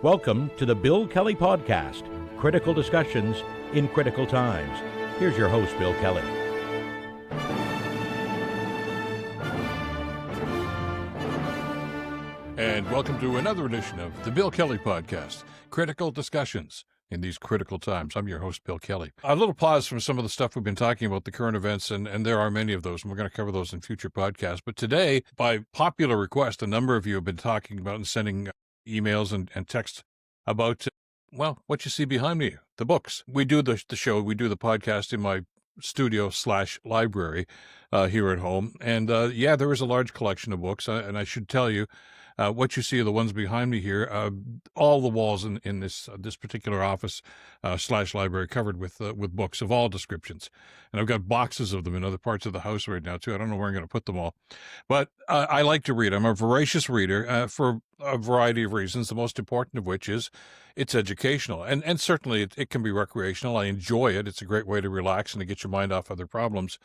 Welcome to the Bill Kelly Podcast, critical discussions in critical times. Here's your host, Bill Kelly. And welcome to another edition of the Bill Kelly Podcast, critical discussions in these critical times. I'm your host, Bill Kelly. A little pause from some of the stuff we've been talking about, the current events, and there are many of those, and we're going to cover those in future podcasts. But today, by popular request, a number of you have been talking about and sending emails and texts about, what you see behind me, the books. We do the show, we do the podcast in my studio/library here at home. And there is a large collection of books, and I should tell you, what you see are the ones behind me here. All the walls in this particular office / library covered with books of all descriptions, and I've got boxes of them in other parts of the house right now too. I don't know where I'm going to put them all, but I like to read. I'm a voracious reader for a variety of reasons. The most important of which is it's educational, and certainly it can be recreational. I enjoy it. It's a great way to relax and to get your mind off other problems.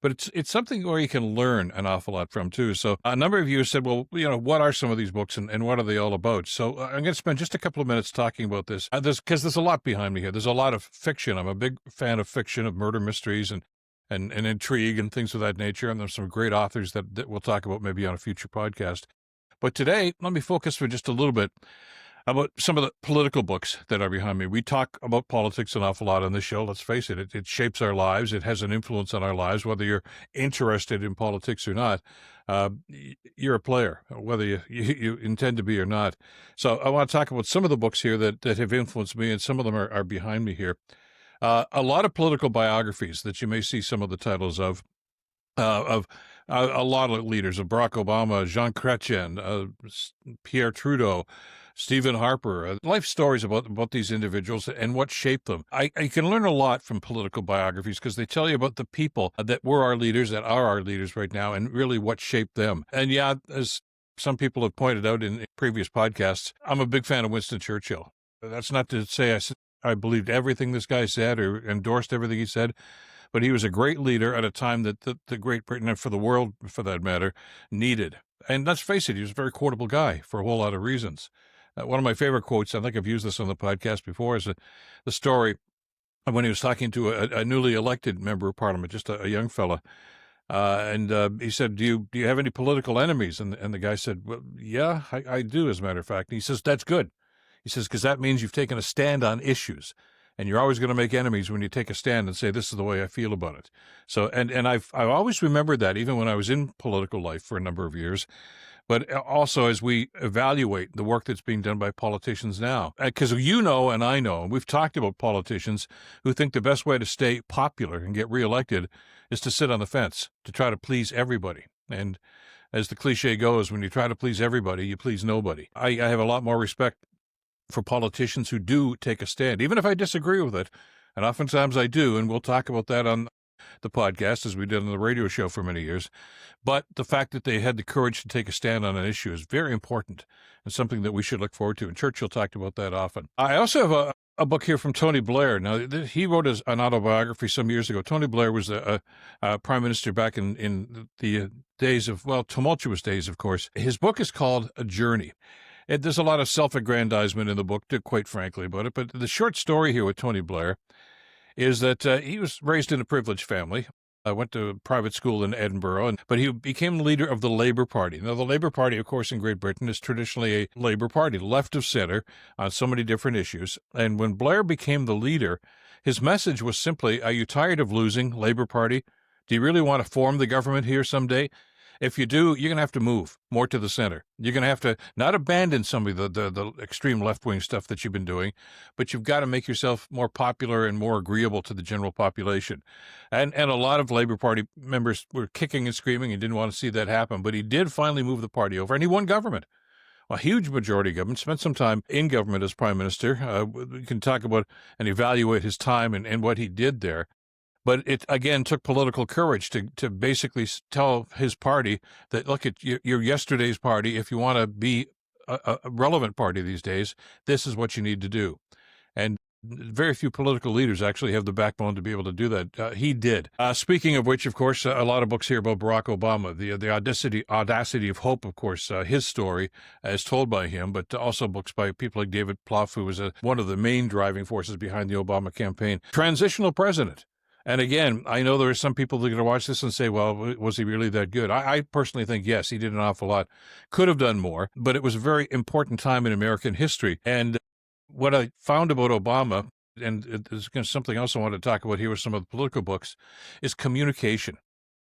But it's something where you can learn an awful lot from, too. So a number of you said, well, what are some of these books and what are they all about? So I'm going to spend just a couple of minutes talking about this, because there's a lot behind me here. There's a lot of fiction. I'm a big fan of fiction, of murder mysteries and intrigue and things of that nature. And there's some great authors that we'll talk about maybe on a future podcast. But today, let me focus for just a little bit about some of the political books that are behind me. We talk about politics an awful lot on this show. Let's face it, it shapes our lives. It has an influence on our lives, whether you're interested in politics or not. You're a player, whether you intend to be or not. So I want to talk about some of the books here that have influenced me, and some of them are behind me here. A lot of political biographies that you may see some of the titles of a lot of leaders, of Barack Obama, Jean Chrétien, Pierre Trudeau, Stephen Harper, life stories about these individuals and what shaped them. I can learn a lot from political biographies because they tell you about the people that were our leaders, that are our leaders right now, and really what shaped them. And as some people have pointed out in previous podcasts, I'm a big fan of Winston Churchill. That's not to say I believed everything this guy said or endorsed everything he said, but he was a great leader at a time that the Great Britain, and for the world, for that matter, needed. And let's face it, he was a very quotable guy for a whole lot of reasons. One of my favorite quotes, I think I've used this on the podcast before, is the story of when he was talking to a newly elected member of Parliament, just a young fella. And he said, do you have any political enemies? And the guy said, well, yeah, I do, as a matter of fact. And he says, that's good. He says, because that means you've taken a stand on issues. And you're always going to make enemies when you take a stand and say, this is the way I feel about it. So, and I've always remembered that, even when I was in political life for a number of years, but also as we evaluate the work that's being done by politicians now. Because and I know, and we've talked about politicians who think the best way to stay popular and get reelected is to sit on the fence, to try to please everybody. And as the cliche goes, when you try to please everybody, you please nobody. I have a lot more respect for politicians who do take a stand, even if I disagree with it. And oftentimes I do, and we'll talk about that on the podcast as we did on the radio show for many years. But the fact that they had the courage to take a stand on an issue is very important and something that we should look forward to. And Churchill talked about that often. I also have a book here from Tony Blair. Now, he wrote an autobiography some years ago. Tony Blair was a prime minister back in the days of, tumultuous days, of course. His book is called A Journey. There's a lot of self-aggrandizement in the book, quite frankly, about it. But the short story here with Tony Blair is that he was raised in a privileged family. I went to private school in Edinburgh, but he became leader of the Labour Party. Now, the Labour Party, of course, in Great Britain is traditionally a Labour Party, left of center on so many different issues. And when Blair became the leader, his message was simply, are you tired of losing, Labour Party? Do you really want to form the government here someday? If you do, you're going to have to move more to the center. You're going to have to not abandon some of the extreme left-wing stuff that you've been doing, but you've got to make yourself more popular and more agreeable to the general population. And a lot of Labour Party members were kicking and screaming and didn't want to see that happen, but he did finally move the party over, and he won government. A huge majority of government, spent some time in government as prime minister. We can talk about and evaluate his time and what he did there. But it, again, took political courage to basically tell his party that, look, you're yesterday's party. If you want to be a relevant party these days, this is what you need to do. And Very few political leaders actually have the backbone to be able to do that. He did. Speaking of which, of course, a lot of books here about Barack Obama. The Audacity of Hope, of course, his story as told by him, but also books by people like David Plouffe, who was one of the main driving forces behind the Obama campaign. Transitional President. And again, I know there are some people that are going to watch this and say, well, was he really that good? I personally think, yes, he did an awful lot. Could have done more, but it was a very important time in American history. And what I found about Obama, and there's something else I want to talk about here with some of the political books, is communication.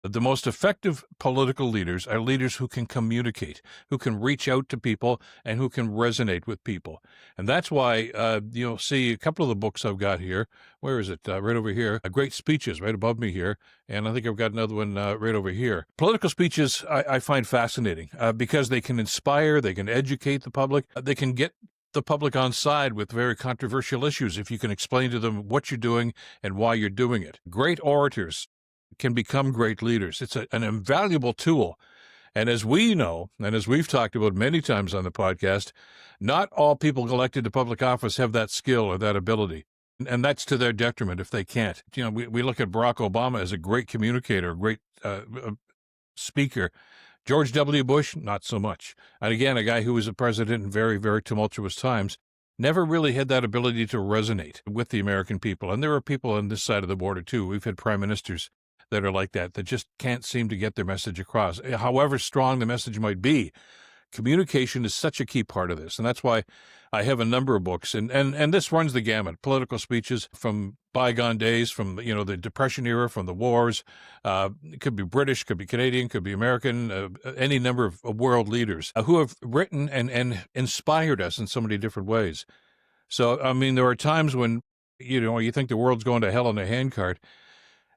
The most effective political leaders are leaders who can communicate, who can reach out to people, and who can resonate with people. And that's why you'll see a couple of the books I've got here. Where is it? Right over here. Great Speeches, right above me here. And I think I've got another one right over here. Political speeches I find fascinating because they can inspire, they can educate the public, they can get the public on side with very controversial issues if you can explain to them what you're doing and why you're doing it. Great orators can become great leaders. It's an invaluable tool. And as we know, and as we've talked about many times on the podcast, not all people elected to public office have that skill or that ability. And that's to their detriment if they can't. You know, we look at Barack Obama as a great communicator, a great speaker. George W. Bush, not so much. And again, a guy who was a president in very, very tumultuous times, never really had that ability to resonate with the American people. And there are people on this side of the border, too. We've had prime ministers that are like that just can't seem to get their message across. However strong the message might be, communication is such a key part of this. And that's why I have a number of books. And this runs the gamut. Political speeches from bygone days, from the Depression era, from the wars. It could be British, could be Canadian, could be American, any number of world leaders who have written and inspired us in so many different ways. So, I mean, there are times when, you think the world's going to hell in a handcart.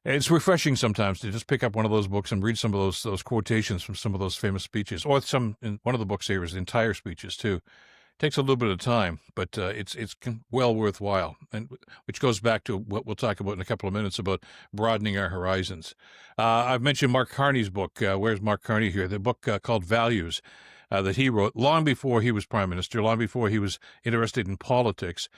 It's refreshing sometimes to just pick up one of those books and read some of those quotations from some of those famous speeches. Or one of the books here is entire speeches, too. It takes a little bit of time, but it's well worthwhile, and which goes back to what we'll talk about in a couple of minutes about broadening our horizons. I've mentioned Mark Carney's book. Where's Mark Carney here? The book called Values that he wrote long before he was prime minister, long before he was interested in politics.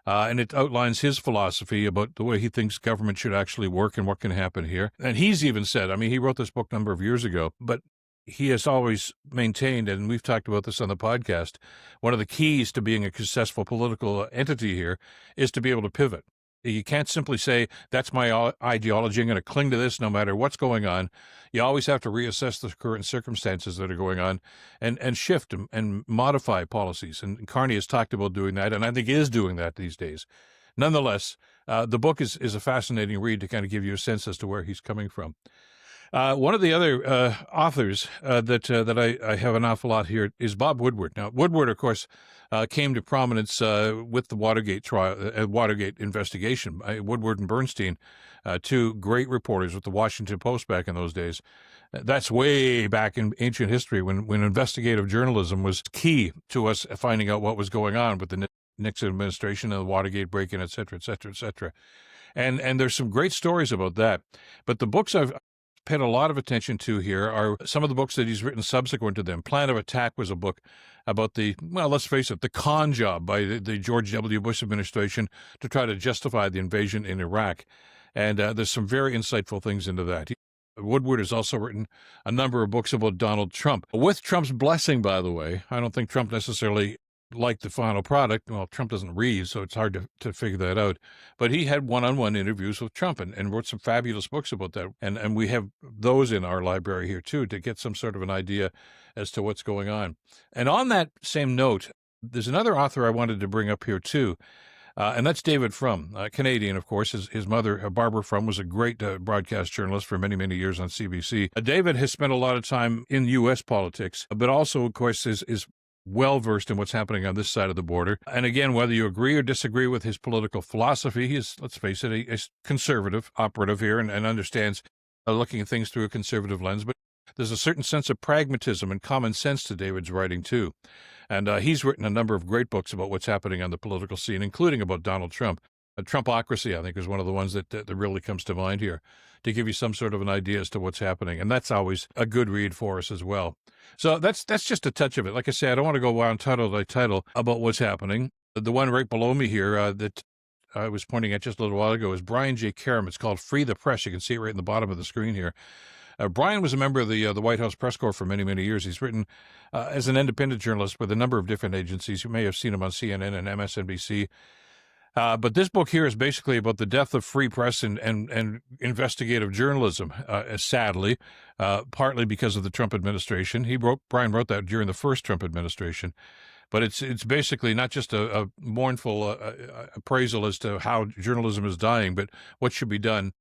And it outlines his philosophy about the way he thinks government should actually work and what can happen here. And he's even said, he wrote this book a number of years ago, but he has always maintained, and we've talked about this on the podcast, one of the keys to being a successful political entity here is to be able to pivot. You can't simply say, that's my ideology, I'm going to cling to this no matter what's going on. You always have to reassess the current circumstances that are going on and shift and modify policies. And Carney has talked about doing that, and I think is doing that these days. Nonetheless, the book is a fascinating read to kind of give you a sense as to where he's coming from. One of the other authors that I have an awful lot here is Bob Woodward. Now, Woodward, of course, came to prominence with the Watergate trial, Watergate investigation. Woodward and Bernstein, two great reporters with the Washington Post back in those days. That's way back in ancient history when investigative journalism was key to us finding out what was going on with the Nixon administration and the Watergate break-in, et cetera, et cetera, et cetera. And there's some great stories about that. But the books I've paid a lot of attention to here are some of the books that he's written subsequent to them. Plan of Attack was a book about let's face it, the con job by the George W. Bush administration to try to justify the invasion in Iraq. And there's some very insightful things into that. Woodward has also written a number of books about Donald Trump. With Trump's blessing, by the way. I don't think Trump necessarily liked the final product. Well, Trump doesn't read, so it's hard to figure that out. But he had one-on-one interviews with Trump and wrote some fabulous books about that. And we have those in our library here, too, to get some sort of an idea as to what's going on. And on that same note, there's another author I wanted to bring up here, too. And that's David Frum, Canadian, of course. His mother, Barbara Frum, was a great broadcast journalist for many, many years on CBC. David has spent a lot of time in U.S. politics, but also, of course, is well-versed in what's happening on this side of the border. And again, whether you agree or disagree with his political philosophy, he is, let's face it, a conservative operative here and understands looking at things through a conservative lens. But there's a certain sense of pragmatism and common sense to David's writing, too. And he's written a number of great books about what's happening on the political scene, including about Donald Trump. Trumpocracy, I think, is one of the ones that really comes to mind here to give you some sort of an idea as to what's happening. And that's always a good read for us as well. So that's just a touch of it. Like I say, I don't want to go on title by title about what's happening. The one right below me here that I was pointing at just a little while ago is Brian J. Karam. It's called Free the Press. You can see it right in the bottom of the screen here. Brian was a member of the White House press corps for many, many years. He's written as an independent journalist with a number of different agencies. You may have seen him on CNN and MSNBC. But this book here is basically about the death of free press and investigative journalism, sadly, partly because of the Trump administration. Brian wrote that during the first Trump administration. But it's basically not just a mournful appraisal as to how journalism is dying, but what should be done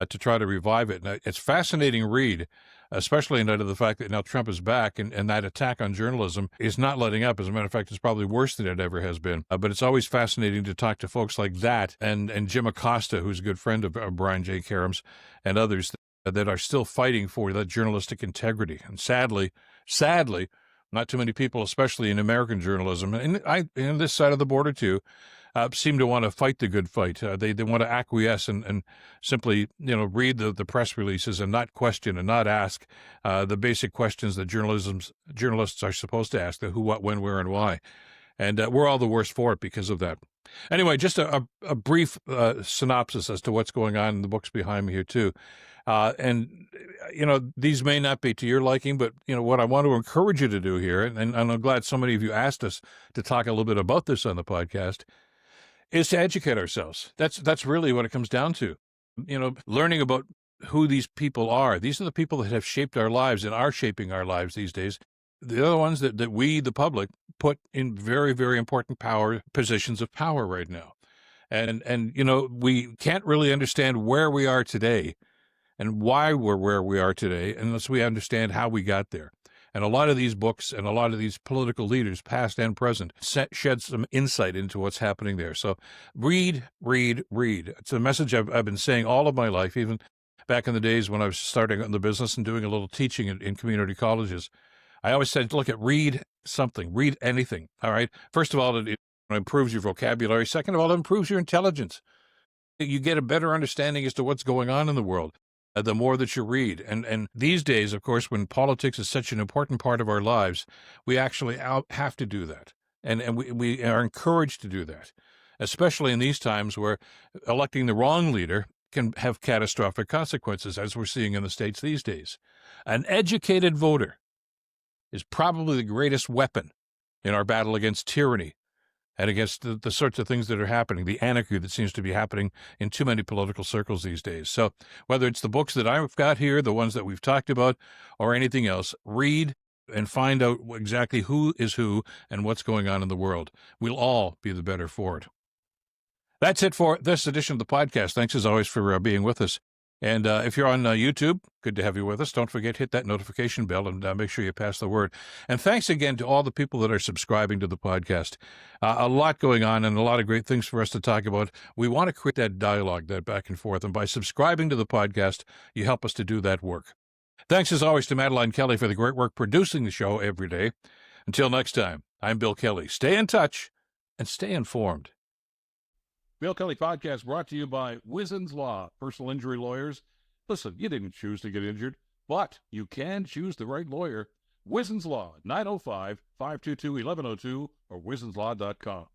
to try to revive it. And it's fascinating read, especially in light of the fact that now Trump is back and that attack on journalism is not letting up. As a matter of fact, it's probably worse than it ever has been. But it's always fascinating to talk to folks like that and Jim Acosta, who's a good friend of Brian J. Karam's, and others that are still fighting for that journalistic integrity. And sadly, not too many people, especially in American journalism, and in this side of the border too, seem to want to fight the good fight. They want to acquiesce and simply, read the press releases and not question and not ask the basic questions that journalists are supposed to ask: the who, what, when, where, and why. And we're all the worse for it because of that. Anyway, just a brief synopsis as to what's going on in the books behind me here too. And these may not be to your liking, but, what I want to encourage you to do here, and I'm glad so many of you asked us to talk a little bit about this on the podcast, is to educate ourselves. That's really what it comes down to. Learning about who these people are. These are the people that have shaped our lives and are shaping our lives these days. The other ones that we, the public, put in very, very important positions of power right now. And we can't really understand where we are today and why we're where we are today unless we understand how we got there. And a lot of these books and a lot of these political leaders, past and present, shed some insight into what's happening there. So read. It's a message I've been saying all of my life, even back in the days when I was starting in the business and doing a little teaching in community colleges. I always said, read something, read anything, all right? First of all, it improves your vocabulary. Second of all, it improves your intelligence. You get a better understanding as to what's going on in the world. The more that you read. And these days, of course, when politics is such an important part of our lives, we actually have to do that. And we are encouraged to do that, especially in these times where electing the wrong leader can have catastrophic consequences, as we're seeing in the States these days. An educated voter is probably the greatest weapon in our battle against tyranny and against the sorts of things that are happening, the anarchy that seems to be happening in too many political circles these days. So whether it's the books that I've got here, the ones that we've talked about, or anything else, read and find out exactly who is who and what's going on in the world. We'll all be the better for it. That's it for this edition of the podcast. Thanks, as always, for being with us. And if you're on YouTube, good to have you with us. Don't forget, hit that notification bell and make sure you pass the word. And thanks again to all the people that are subscribing to the podcast. A lot going on and a lot of great things for us to talk about. We want to create that dialogue, that back and forth. And by subscribing to the podcast, you help us to do that work. Thanks, as always, to Madeline Kelly for the great work producing the show every day. Until next time, I'm Bill Kelly. Stay in touch and stay informed. Bill Kelly Podcast brought to you by Wizen's Law, personal injury lawyers. Listen, you didn't choose to get injured, but you can choose the right lawyer. Wizen's Law, 905-522-1102 or wizenslaw.com.